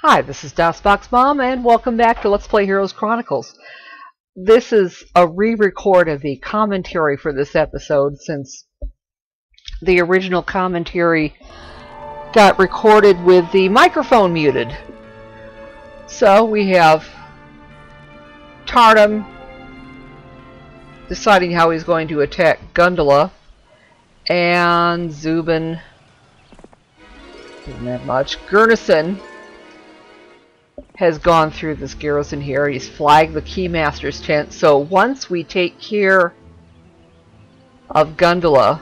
Hi, this is DOSBox Mom, and welcome back to Let's Play Heroes Chronicles. This is a re-record of the commentary for this episode, since the original commentary got recorded with the microphone muted. So we have Tarnum deciding how he's going to attack Gondola, and Zubin, isn't that much, Gurnison has gone through this garrison here. He's flagged the Keymaster's tent. So once we take care of Gondola,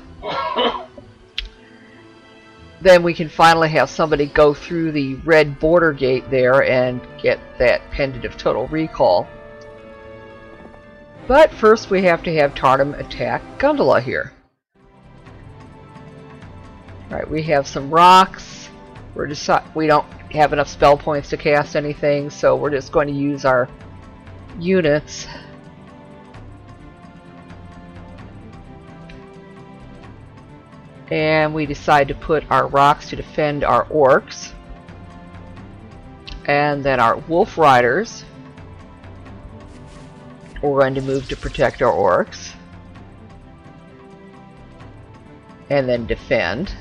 then we can finally have somebody go through the red border gate there and get that Pendant of Total Recall. But first we have to have Tarnum attack Gondola here. Alright, we have some rocks. We don't have enough spell points to cast anything, so we're just going to use our units. And we decide to put our rocks to defend our orcs. And then our wolf riders, we're going to move to protect our orcs. And then defend.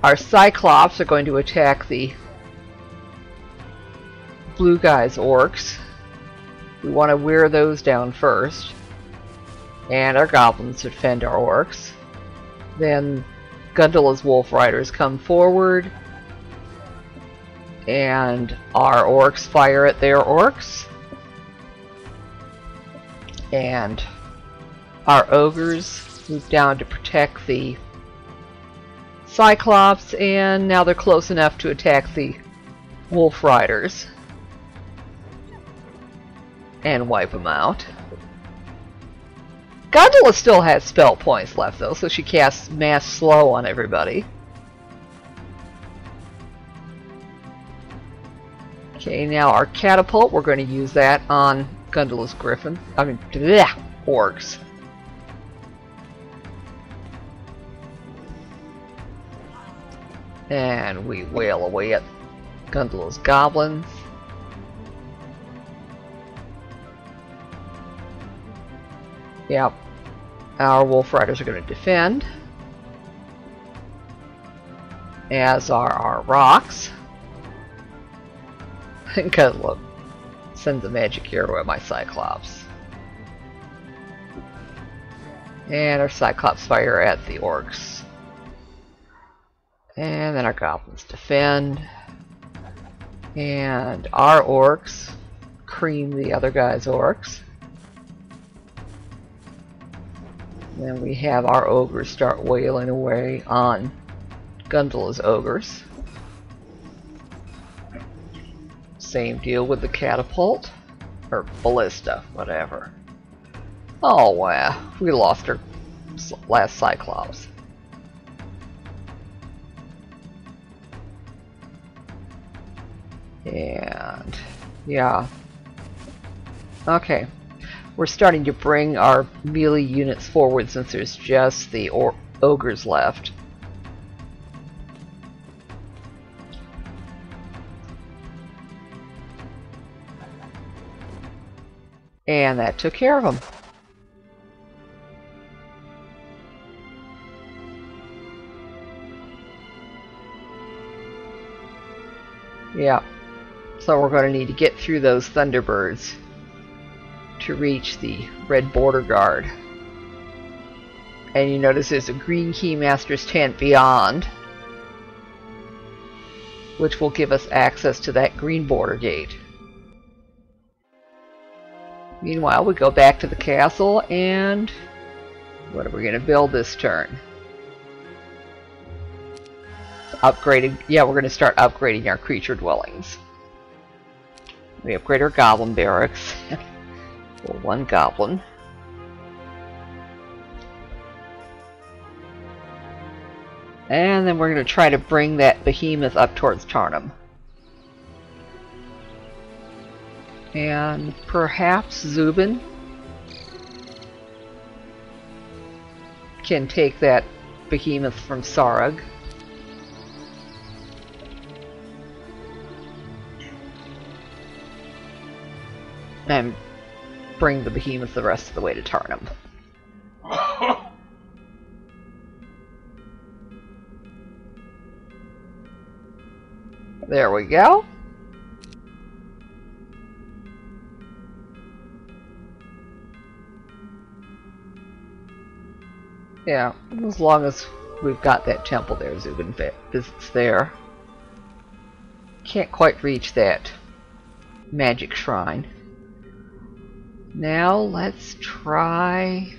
Our Cyclops are going to attack the blue guy's orcs. We want to wear those down first. And our Goblins defend our orcs. Then Gondola's Wolf Riders come forward. And our orcs fire at their orcs. And our ogres move down to protect the Cyclops, and now they're close enough to attack the Wolf Riders and wipe them out. Gondola still has spell points left though, so she casts Mass Slow on everybody. Okay, now our catapult, we're going to use that on Gondola's orcs. And we wail away at Gondola's goblins. Yep. Our wolf riders are going to defend. As are our rocks. Gondola sends a magic arrow at my Cyclops. And our Cyclops fire at the orcs. And then our goblins defend. And our orcs cream the other guy's orcs. Then we have our ogres start wailing away on Gondola's ogres. Same deal with the catapult. Or ballista, whatever. Oh wow, we lost our last Cyclops. And yeah, okay, we're starting to bring our melee units forward since there's just the ogres left. And that took care of them. Yeah. So we're going to need to get through those Thunderbirds to reach the red border guard. And you notice there's a green Keymaster's tent beyond, which will give us access to that green border gate. Meanwhile, we go back to the castle, and what are we going to build this turn? Upgrading. Yeah, we're going to start upgrading our creature dwellings. We upgrade our goblin barracks. Well, one goblin. And then we're going to try to bring that behemoth up towards Tarnum. And perhaps Zubin can take that behemoth from Sarug. and bring the behemoth the rest of the way to Tarnum. There we go. Yeah, as long as we've got that temple there, Zubin visits there. Can't quite reach that magic shrine. Now let's try...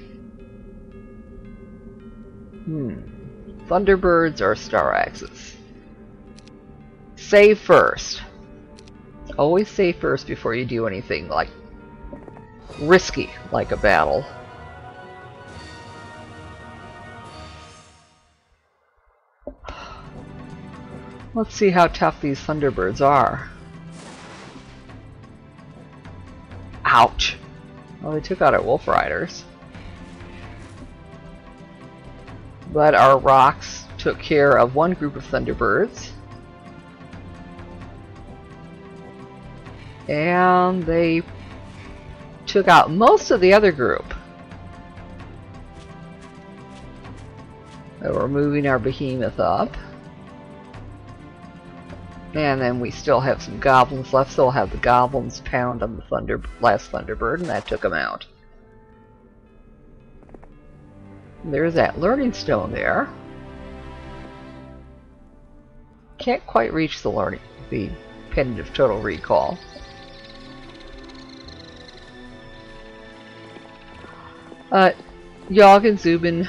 Thunderbirds or Star Axes? Save first. Always save first before you do anything like risky, like a battle. Let's see how tough these Thunderbirds are. Ouch! Well, they took out our Wolf Riders. But our rocks took care of one group of Thunderbirds. And they took out most of the other group. So we're moving our behemoth up. And then we still have some goblins left, so we'll have the goblins pound on the last Thunderbird, and that took them out. There's that learning stone there. Can't quite reach the Pendant of Total Recall. Yogg and Zubin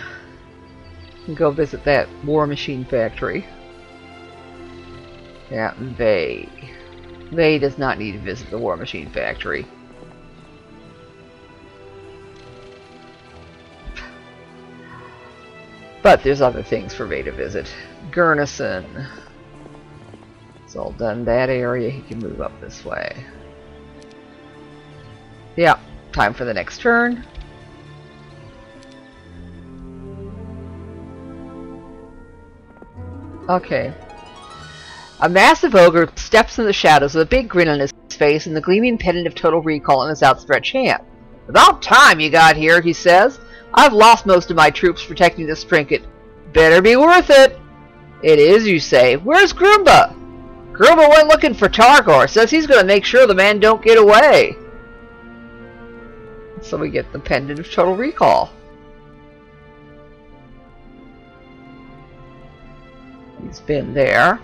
can go visit that War Machine factory. Yeah, Vey does not need to visit the War Machine factory. But there's other things for Vey to visit. Gurnison. It's all done that area. He can move up this way. Yeah, time for the next turn. Okay. A massive ogre steps in the shadows with a big grin on his face and the gleaming pendant of total recall in his outstretched hand. "About time you got here," he says. "I've lost most of my troops protecting this trinket. Better be worth it." "It is, you say. Where's Groomba?" "Groomba went looking for Targor. Says he's going to make sure the man don't get away." So we get the pendant of total recall. He's been there.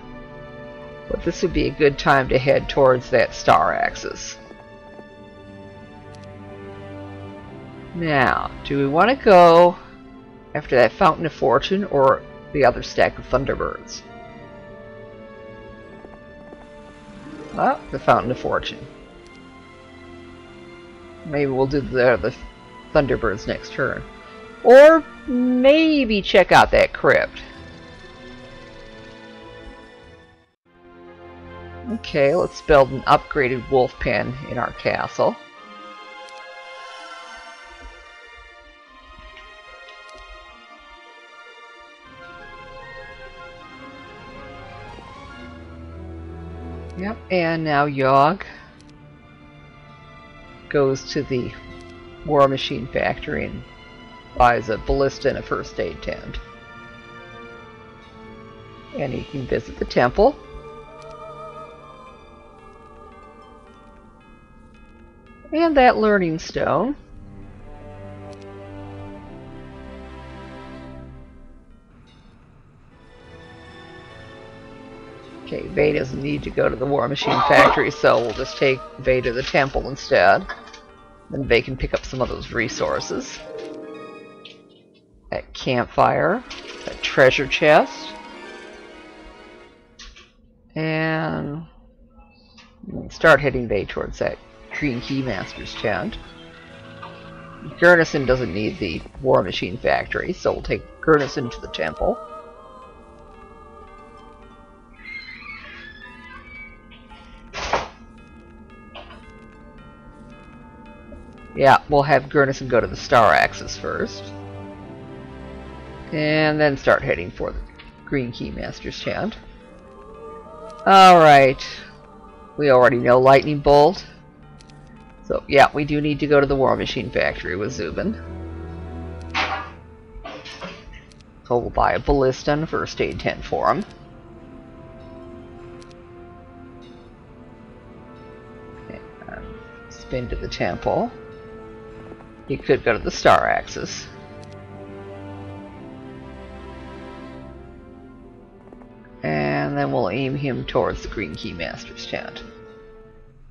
But this would be a good time to head towards that Star Axis. Now, do we want to go after that Fountain of Fortune or the other stack of Thunderbirds? Well, the Fountain of Fortune. Maybe we'll do the Thunderbirds next turn. Or maybe check out that crypt. Okay, let's build an upgraded wolf pen in our castle. Yep, and now Yogg goes to the War Machine factory and buys a ballista and a first aid tent. And he can visit the temple. And that learning stone. Okay, Vey doesn't need to go to the War Machine factory, so we'll just take Vey to the temple instead. Then Vey can pick up some of those resources. That campfire, that treasure chest. And start heading Vey towards that Green Keymaster's tent. Gurnison doesn't need the War Machine factory, so we'll take Gurnison to the temple. Yeah, we'll have Gurnison go to the Star Axis first. And then start heading for the Green Keymaster's tent. Alright. We already know Lightning Bolt. So, yeah, we do need to go to the War Machine Factory with Zubin. So we'll buy a ballista and first aid tent for him. And spin to the temple. He could go to the star axis. And then we'll aim him towards the Green Keymaster's tent.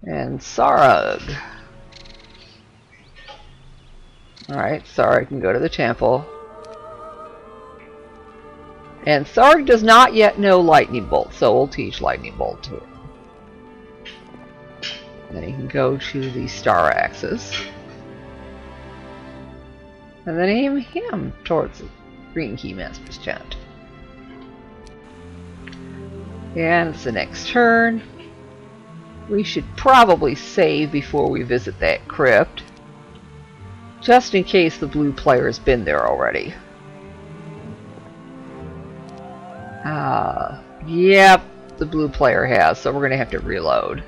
And Sarug. Alright, Sarug can go to the temple. And Sarug does not yet know Lightning Bolt, so we'll teach Lightning Bolt to him. Then he can go to the star axis. And then aim him towards the Green Keymaster's tent. And it's the next turn. We should probably save before we visit that crypt, just in case the blue player's been there already. Yep, the blue player has, so we're going to have to reload.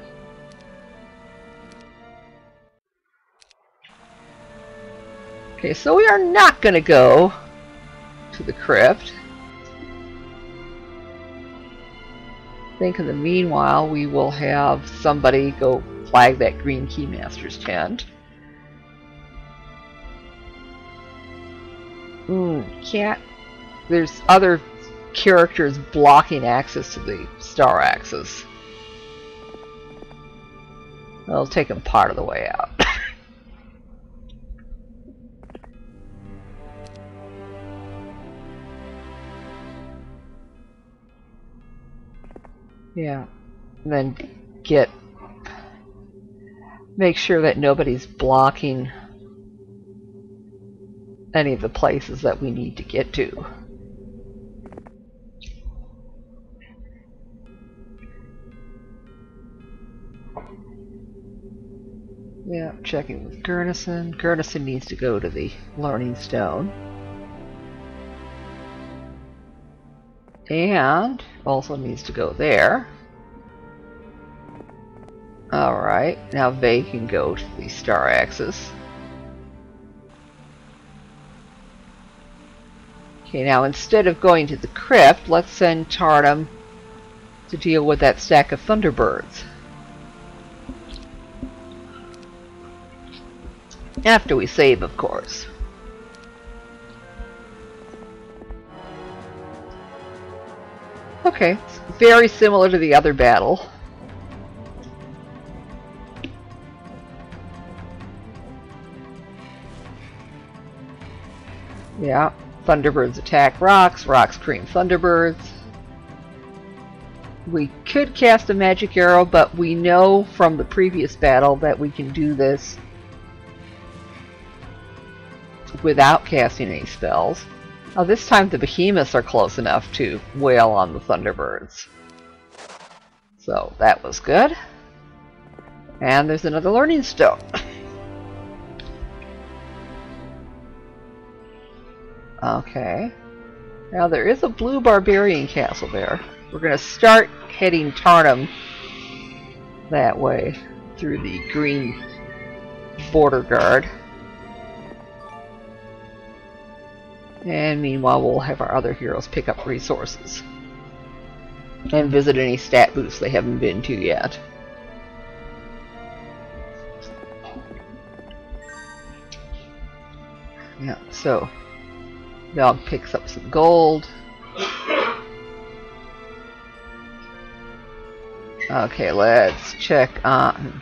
Okay, so we are not going to go to the crypt. I think in the meanwhile we will have somebody go flag that Green Keymaster's tent. Can't. There's other characters blocking access to the star axis. I'll take them part of the way out. Yeah, and then make sure that nobody's blocking any of the places that we need to get to. Yeah, checking with Gurnison. Gurnison needs to go to the Learning Stone. And also needs to go there. Alright, now Vay can go to the star axis. Okay, now instead of going to the crypt, let's send Tarnum to deal with that stack of Thunderbirds. After we save, of course. Okay, it's very similar to the other battle. Yeah, Thunderbirds attack rocks, rocks cream Thunderbirds. We could cast a magic arrow, but we know from the previous battle that we can do this without casting any spells. Oh, this time the behemoths are close enough to wail on the Thunderbirds. So that was good. And there's another Learning Stone. Okay. Now there is a blue barbarian castle there. We're going to start heading Tarnum that way through the green border guard. And meanwhile we'll have our other heroes pick up resources and visit any stat booths they haven't been to yet. Yeah, so dog picks up some gold. Okay, let's check on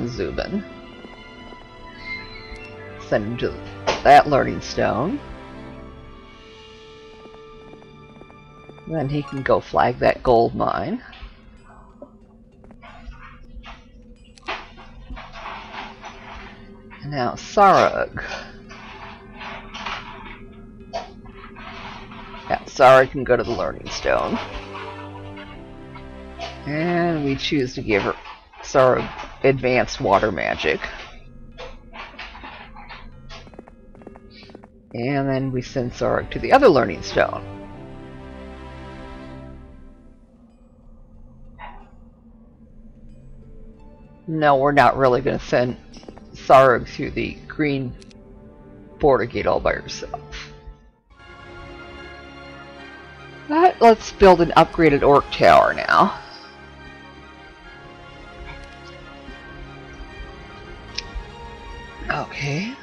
Zubin. Send him to that Learning Stone. Then he can go flag that gold mine. Now Sarug. Yeah, Sarug can go to the Learning Stone. And we choose to give her Sarug advanced water magic. And then we send Sarug to the other Learning Stone. No, we're not really going to send Sarug through the green border gate all by herself. Alright, let's build an upgraded orc tower now. Okay.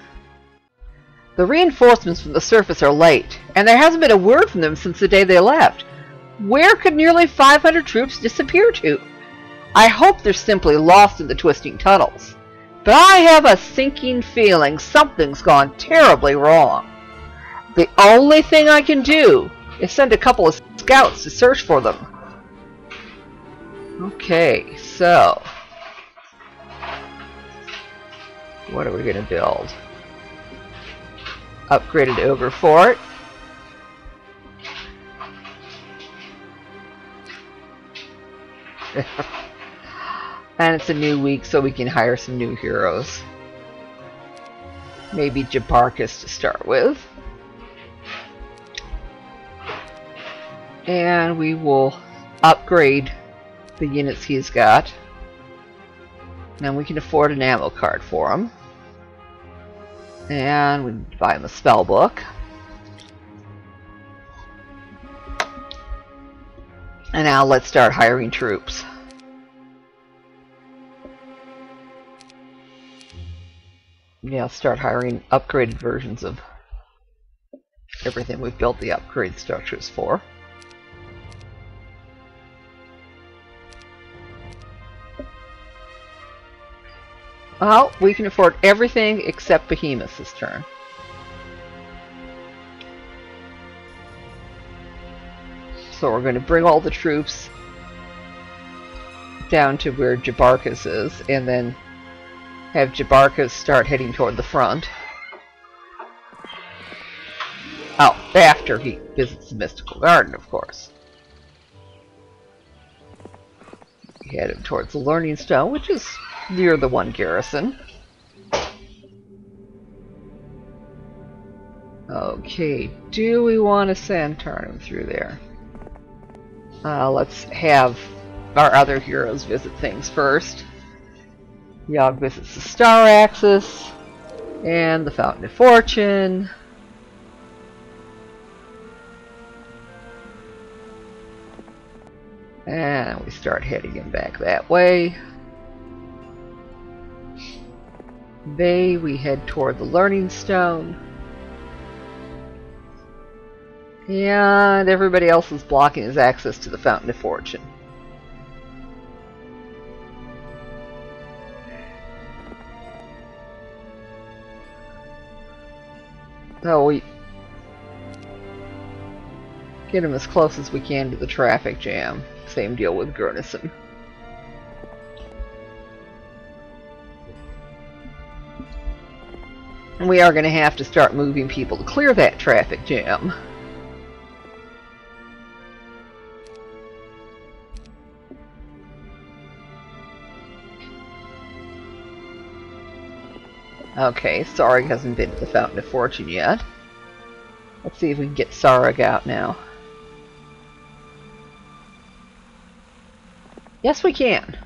The reinforcements from the surface are late, and there hasn't been a word from them since the day they left. Where could nearly 500 troops disappear to? I hope they're simply lost in the twisting tunnels. But I have a sinking feeling something's gone terribly wrong. The only thing I can do is send a couple of scouts to search for them. Okay, so what are we going to build? Upgraded ogre fort. And it's a new week, so we can hire some new heroes. Maybe Jabarkus to start with. And we will upgrade the units he's got. And we can afford an ammo card for him. And we buy him a spell book. And now let's start hiring troops. Yeah, start hiring upgraded versions of everything we've built the upgrade structures for. Well, we can afford everything except Behemoths this turn. So we're going to bring all the troops down to where Jabarkus is, and then have Jabarkus start heading toward the front. Oh, after he visits the Mystical Garden, of course. Head him towards the Learning Stone, which is near the one garrison. Okay, do we want to send Tarnum through there? Let's have our other heroes visit things first. Yogg visits the Star Axis and the Fountain of Fortune. And we start heading him back that way. We head toward the Learning Stone. And everybody else is blocking his access to the Fountain of Fortune. So we get him as close as we can to the traffic jam. Same deal with Grunison. And we are going to have to start moving people to clear that traffic jam. Okay, Sarug hasn't been to the Fountain of Fortune yet. Let's see if we can get Sarug out now. Yes, we can.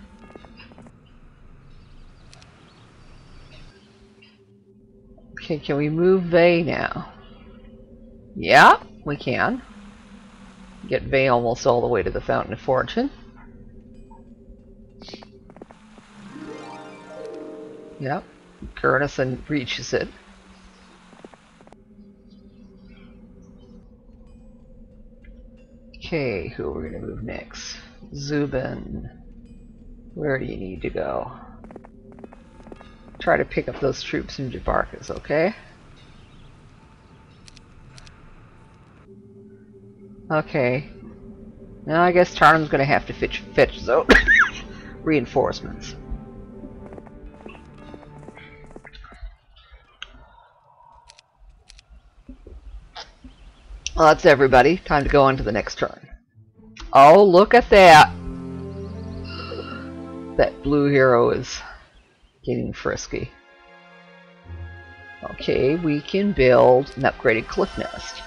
Okay, can we move Vey now? Yeah, we can. Get Vey almost all the way to the Fountain of Fortune. Yep. Grunison reaches it. Okay, who are we going to move next? Zubin. Where do you need to go? Try to pick up those troops in Jabarkus, okay? Okay. Now I guess Tarnum's going to have to fetch his own reinforcements. Well, that's everybody. Time to go on to the next turn. Oh, look at that! That blue hero is getting frisky. Okay, we can build an upgraded cliff nest.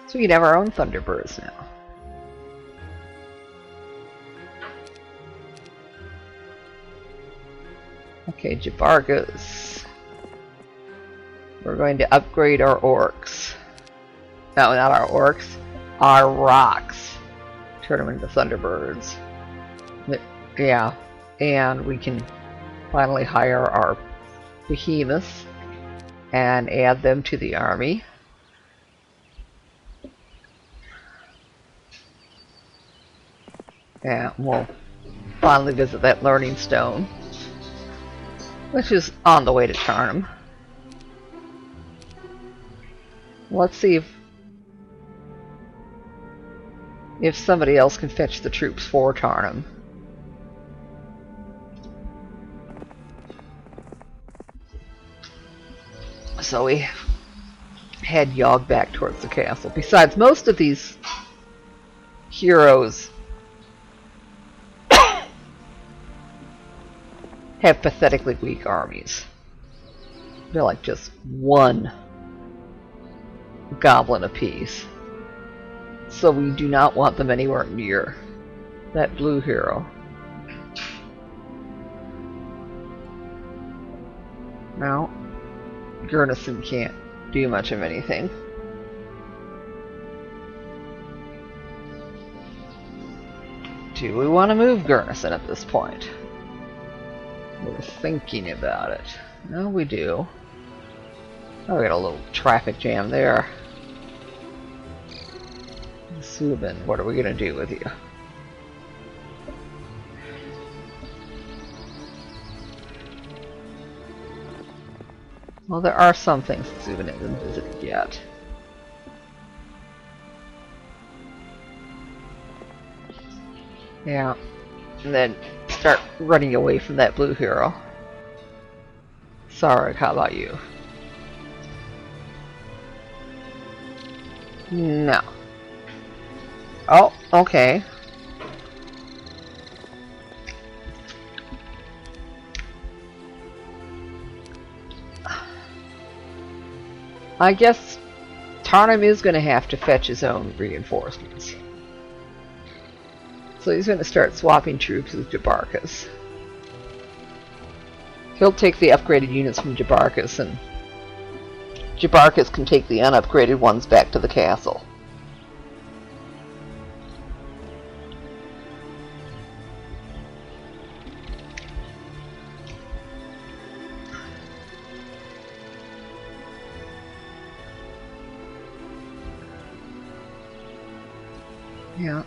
So we can have our own Thunderbirds now. Okay, Jabargas. We're going to upgrade our orcs. No, not our orcs. Our rocks. Turn them into Thunderbirds. Yeah, and we can finally hire our behemoths and add them to the army. And we'll finally visit that learning stone, which is on the way to Tarnum. Let's see if somebody else can fetch the troops for Tarnum. So we head Yogg back towards the castle. Besides, most of these heroes have pathetically weak armies. They're like just one goblin apiece. So we do not want them anywhere near that blue hero. Now, Gurnison can't do much of anything. Do we want to move Gurnison at this point? We're thinking about it. No, we do. Oh, we got a little traffic jam there. Subin, what are we going to do with you? Well, there are some things that Subin hasn't visited yet. Yeah, and then start running away from that blue hero. Sarek, how about you? No. Oh, okay. I guess Tarnum is going to have to fetch his own reinforcements. So he's going to start swapping troops with Jabarkas. He'll take the upgraded units from Jabarkas, and Jabarkas can take the unupgraded ones back to the castle. Yeah.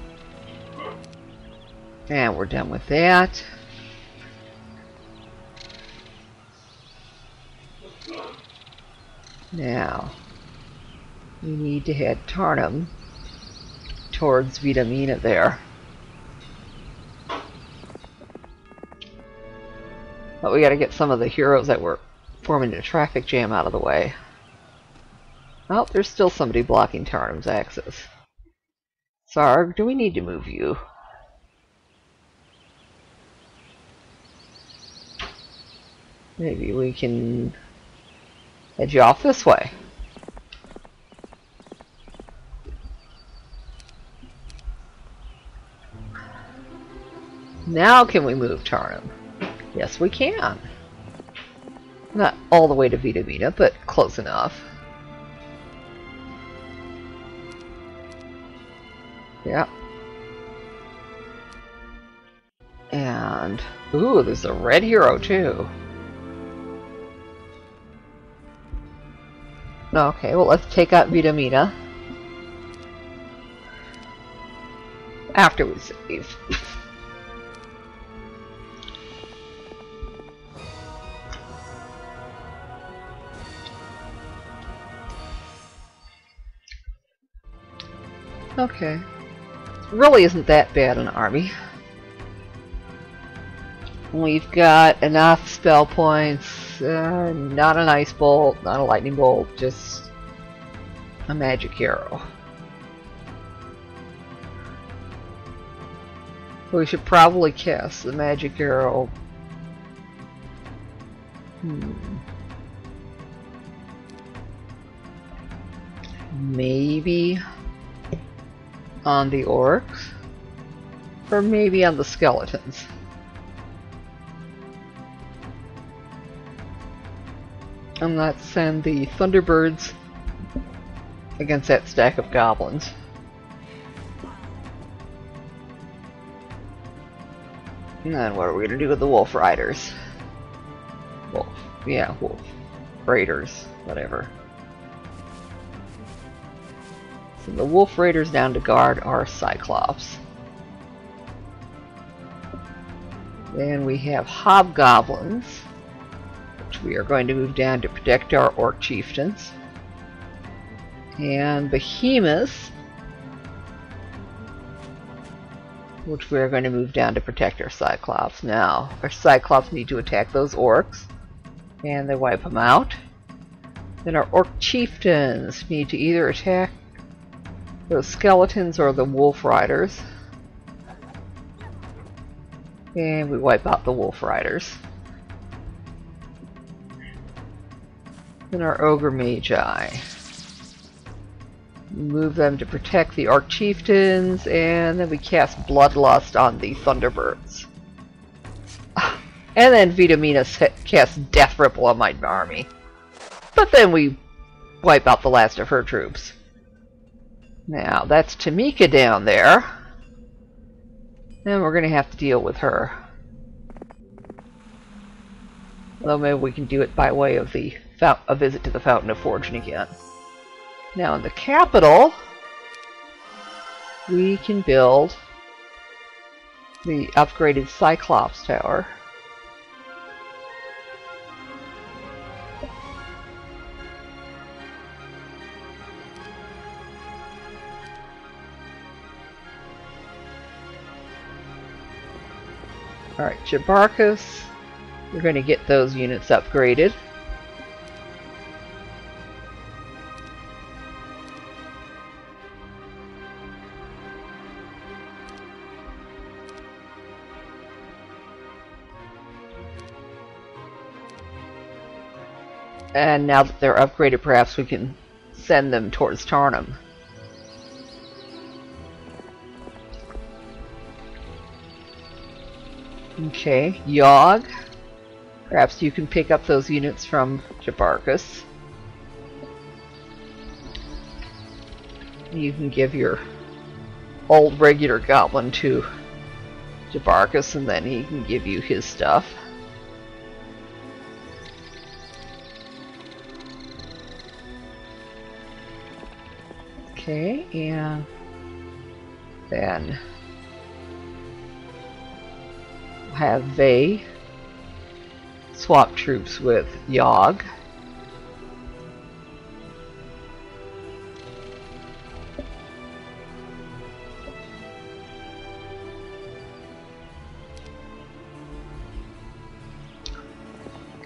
And we're done with that. Now, we need to head Tarnum towards Vitamina there. But we gotta get some of the heroes that were forming a traffic jam out of the way. Oh, there's still somebody blocking Tarnum's access. Sarg, do we need to move you? Maybe we can head you off this way. Now can we move Tarnum? Yes, we can. Not all the way to Vitamina, but close enough. Yeah. And, ooh, there's a red hero too. Okay, well, let's take out Vitamina after we save. Okay. Really isn't that bad an army. We've got enough spell points, not an ice bolt, not a lightning bolt, just a magic arrow. We should probably cast the magic arrow. Maybe on the orcs, or maybe on the skeletons. And let's send the Thunderbirds against that stack of goblins. And then what are we going to do with the Wolf Riders? Wolf. Yeah, Wolf. Raiders. Whatever. So the Wolf Raiders down to guard our Cyclops. Then we have Hobgoblins, which we are going to move down to protect our Orc Chieftains. And Behemoths, which we are going to move down to protect our Cyclops. Now, our Cyclops need to attack those Orcs, and they wipe them out. Then our Orc Chieftains need to either attack those Skeletons or the Wolf Riders. And we wipe out the Wolf Riders. Then our Ogre Magi. Move them to protect the Orc Chieftains, and then we cast Bloodlust on the Thunderbirds. And then Vitamina casts Death Ripple on my army. But then we wipe out the last of her troops. Now, that's Tamika down there. And we're going to have to deal with her. Although maybe we can do it by way of a visit to the Fountain of Fortune again. Now in the capital, we can build the upgraded Cyclops Tower. Alright, Jabarkus, we're going to get those units upgraded. And now that they're upgraded, perhaps we can send them towards Tarnum. Okay, Yogg. Perhaps you can pick up those units from Jabarkus. You can give your old regular goblin to Jabarkus, and then he can give you his stuff. Okay, and then have Vey swap troops with Yogg.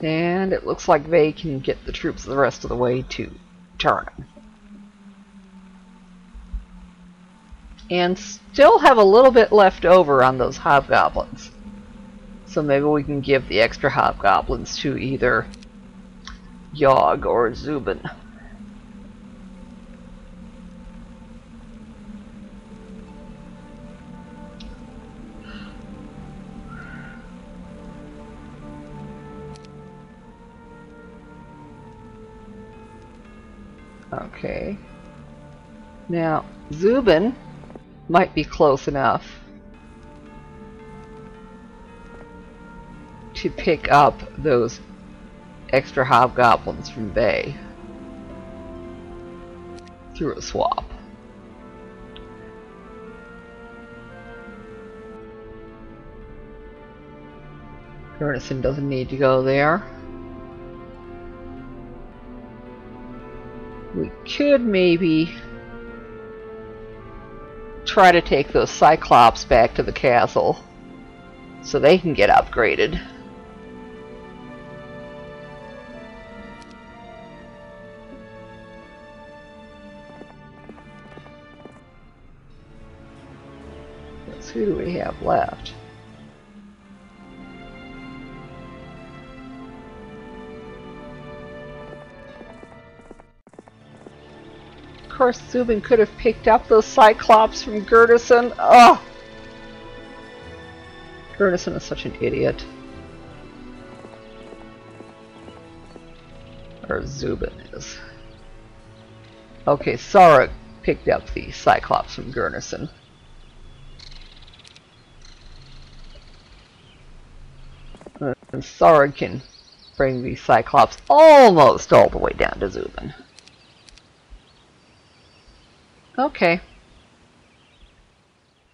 And it looks like Vey can get the troops the rest of the way to Tarnum. And still have a little bit left over on those hobgoblins. So maybe we can give the extra hobgoblins to either Yogg or Zubin. Okay. Now, Zubin might be close enough to pick up those extra hobgoblins from Vey through a swap. Ernison doesn't need to go there. We could maybe try to take those Cyclops back to the castle so they can get upgraded. Who do we have left? Of course, Zubin could have picked up those Cyclops from Gurdison. Ugh! Gurdison is such an idiot. Or Zubin is. Okay, Sarek picked up the Cyclops from Gurnison. And Sarek can bring the Cyclops almost all the way down to Zubin. Okay.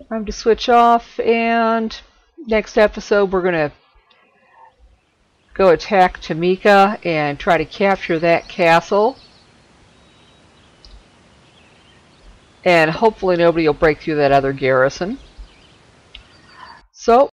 Time to switch off, and next episode we're going to go attack Tamika and try to capture that castle. And hopefully nobody will break through that other garrison. So,